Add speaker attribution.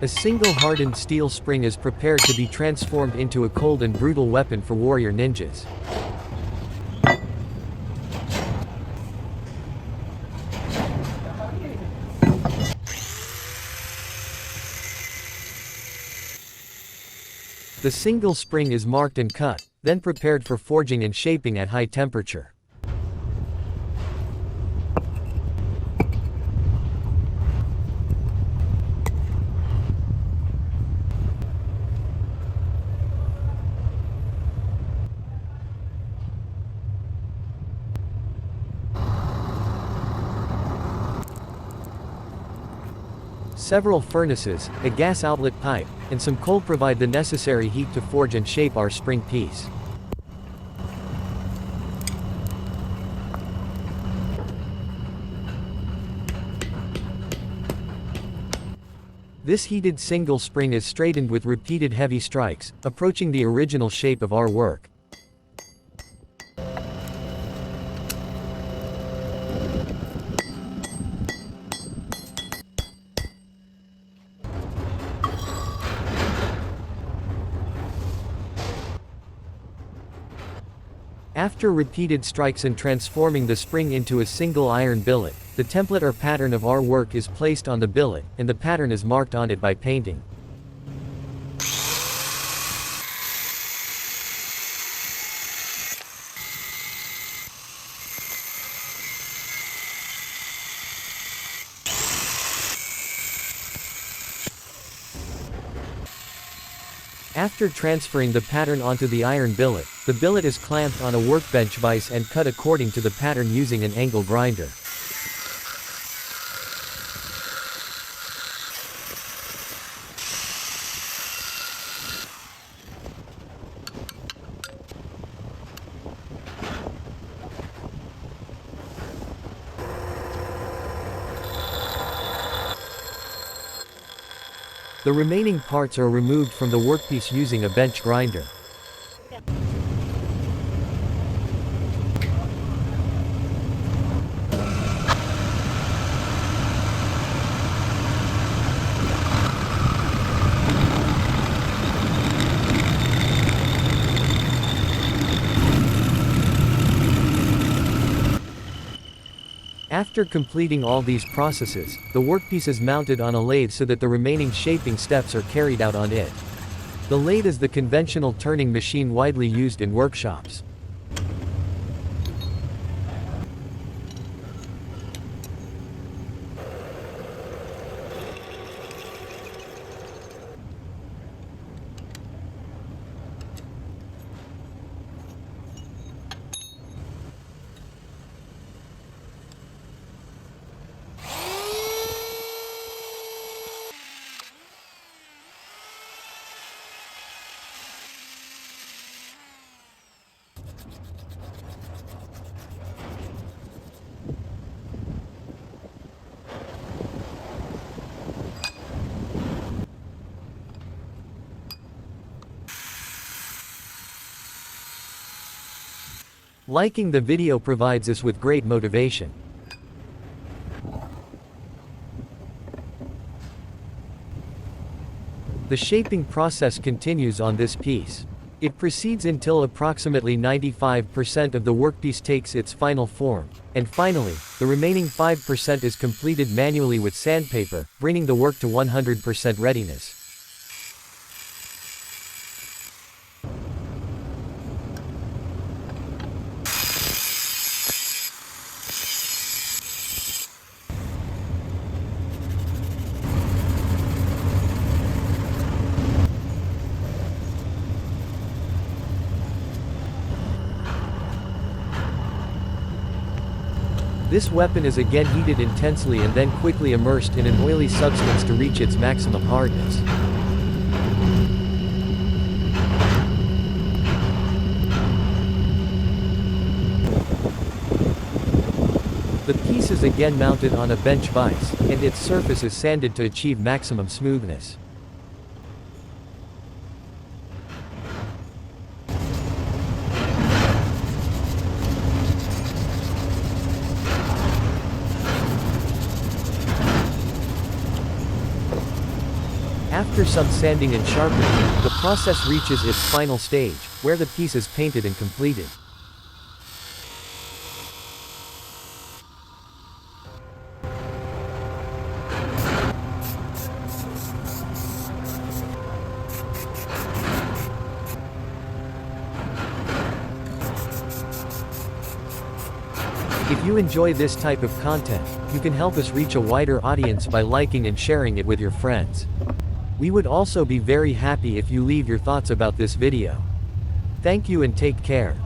Speaker 1: A single hardened steel spring is prepared to be transformed into a cold and brutal weapon for warrior ninjas. The single spring is marked and cut, then prepared for forging and shaping at high temperature. Several furnaces, a gas outlet pipe, and some coal provide the necessary heat to forge and shape our spring piece. This heated single spring is straightened with repeated heavy strikes, approaching the original shape of our work. After repeated strikes and transforming the spring into a single iron billet, the template or pattern of our work is placed on the billet, and the pattern is marked on it by painting. After transferring the pattern onto the iron billet, the billet is clamped on a workbench vise and cut according to the pattern using an angle grinder. The remaining parts are removed from the workpiece using a bench grinder. After completing all these processes, the workpiece is mounted on a lathe so that the remaining shaping steps are carried out on it. The lathe is the conventional turning machine widely used in workshops. Liking the video provides us with great motivation. The shaping process continues on this piece. It proceeds until approximately 95% of the workpiece takes its final form, and finally, the remaining 5% is completed manually with sandpaper, bringing the work to 100% readiness. This weapon is again heated intensely and then quickly immersed in an oily substance to reach its maximum hardness. The piece is again mounted on a bench vise, and its surface is sanded to achieve maximum smoothness. After some sanding and sharpening, the process reaches its final stage, where the piece is painted and completed. If you enjoy this type of content, you can help us reach a wider audience by liking and sharing it with your friends. We would also be very happy if you leave your thoughts about this video. Thank you and take care.